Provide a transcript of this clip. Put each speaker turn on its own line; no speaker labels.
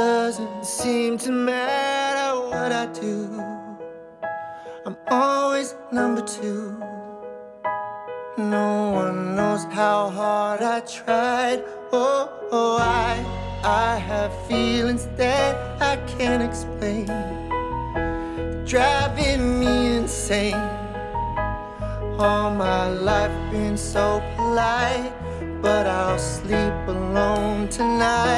doesn't seem to matter what I do. I'm always number two. No one knows how hard I tried. Oh, I have feelings that I can't explain, driving me insane. All my life been so polite, but I'll sleep alone tonight.